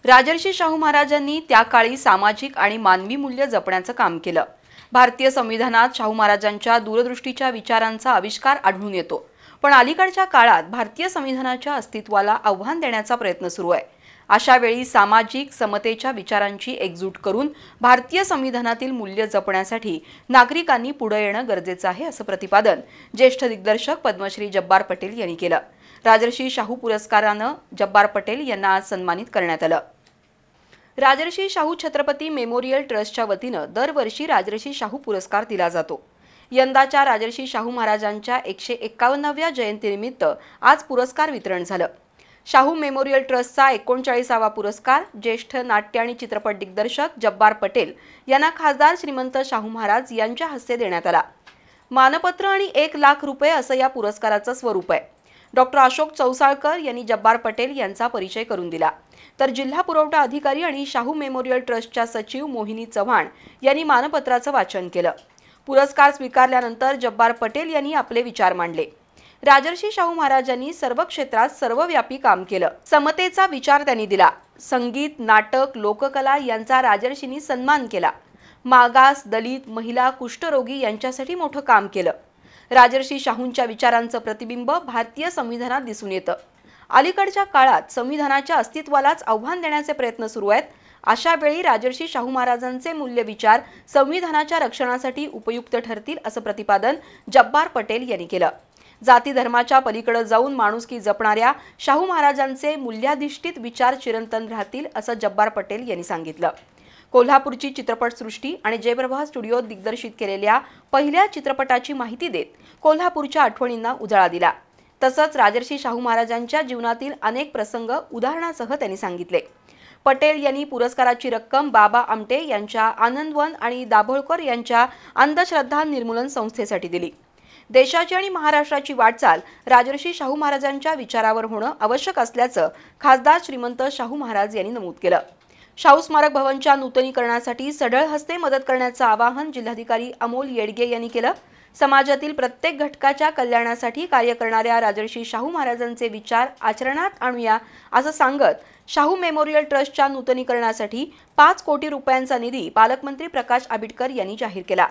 राजर्षी शाहू महाराजांनी त्या काळी सामाजिक आणि मानवी मूल्य जपण्याचं काम केलं। भारतीय संविधानात शाहू महाराजांच्या दूरदृष्टीच्या विचारांचा आविष्कार आढळून येतो, पण अलीकडच्या काळात भारतीय संविधानाच्या अस्तित्वाला आव्हान देण्याचा प्रयत्न सुरू आहे। अशा वेळी सामाजिक समतेच्या विचारांची एकजूट करून भारतीय संविधानातील मूल्य जपण्यासाठी नागरिकांनी पुढे येणं गरजेचं आहे, असं प्रतिपादन ज्येष्ठ दिग्दर्शक पद्मश्री जब्बार पटेल यांनी केलं। राजर्षी शाहू पुरस्कारानं जब्बार पटेल यांना आज सन्मानित करण्यात आलं। राजर्षी शाहू छत्रपती मेमोरियल ट्रस्टच्या वतीनं दरवर्षी राजर्षी शाहू पुरस्कार दिला जातो। यंदाच्या राजर्षी शाहू महाराजांच्या 151व्या जयंतीनिमित्त आज पुरस्कार वितरण झालं। शाहू मेमोरियल ट्रस्टचा 39वा पुरस्कार ज्येष्ठ नाट्य आणि चित्रपट दिग्दर्शक जब्बार पटेल यांना खासदार श्रीमंत शाहू महाराज यांच्या हस्ते देण्यात आला। मानपत्र आणि 1 लाख रुपये असं या पुरस्काराचं स्वरूप आहे। डॉक्टर अशोक चौसाळकर यांनी जब्बार पटेल यांचा परिचय करून दिला, तर जिल्हा पुरवठा अधिकारी आणि शाहू मेमोरियल ट्रस्टच्या सचिव मोहिनी चव्हाण यांनी मानपत्राचं वाचन केलं। पुरस्कार स्वीकारल्यानंतर जब्बार पटेल यांनी आपले विचार मांडले। राजर्षी शाहू महाराजांनी सर्व क्षेत्रात सर्वव्यापी काम केलं। समतेचा विचार त्यांनी दिला। संगीत, नाटक, लोककला यांचा राजर्षींनी सन्मान केला। मागास, दलित, महिला, कुष्ठरोगी यांच्यासाठी मोठं काम केलं। राजर्षी शाहूंच्या विचारांचं प्रतिबिंब भारतीय संविधानात दिसून येतं। अलीकडच्या काळात संविधानाच्या अस्तित्वालाच आव्हान देण्याचे प्रयत्न सुरू आहेत। अशा वेळी राजर्षी शाहू महाराजांचे मूल्य विचार संविधानाच्या रक्षणासाठी उपयुक्त ठरतील, असं प्रतिपादन जब्बार पटेल यांनी केलं। जाती धर्माच्या पलीकडे जाऊन माणुसकी जपणाऱ्या शाहू महाराजांचे मूल्याधिष्ठित विचार चिरंतन राहतील, असं जब्बार पटेल यांनी सांगितलं। कोल्हापूरची चित्रपटसृष्टी आणि जयप्रभा स्टुडिओत दिग्दर्शित केलेल्या पहिल्या चित्रपटाची माहिती देत कोल्हापूरच्या आठवणींना उजाळा दिला। तसंच राजर्षी शाहू महाराजांच्या जीवनातील अनेक प्रसंग उदाहरणासह त्यांनी सांगितले। पटेल यांनी पुरस्काराची रक्कम बाबा आमटे यांच्या आनंदवन आणि दाभोळकर यांच्या अंधश्रद्धा निर्मूलन संस्थेसाठी दिली। देशाची आणि महाराष्ट्राची वाटचाल राजर्षी शाहू महाराजांच्या विचारावर होणं आवश्यक असल्याचं खासदार श्रीमंत शाहू महाराज यांनी नमूद केलं। शाहू स्मारक भवनच्या नूतनीकरणासाठी सढळ हस्ते मदत करण्याचं आवाहन जिल्हाधिकारी अमोल येडगे यांनी केलं। समाजातील प्रत्येक घटकाच्या कल्याणासाठी कार्य करणाऱ्या राजर्षी शाहू महाराजांचे विचार आचरणात आणूया, असं सांगत शाहू मेमोरियल ट्रस्टच्या नूतनीकरणासाठी 5 कोटी रुपयांचा निधी पालकमंत्री प्रकाश आंबेडकर यांनी जाहीर केला।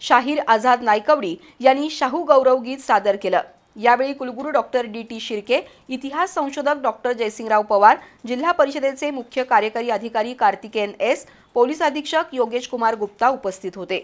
शाहीर आझाद नायकवडी यांनी शाहू गौरव गीत सादर केलं। यावेळी कुलगुरू डॉक्टर डी.टी. शिर्के, इतिहास संशोधक डॉक्टर जयसिंगराव पवार, जिल्हा परिषदेचे मुख्य कार्यकारी अधिकारी कार्तिकेयन एस, पोलीस अधीक्षक योगेश कुमार गुप्ता उपस्थित होते।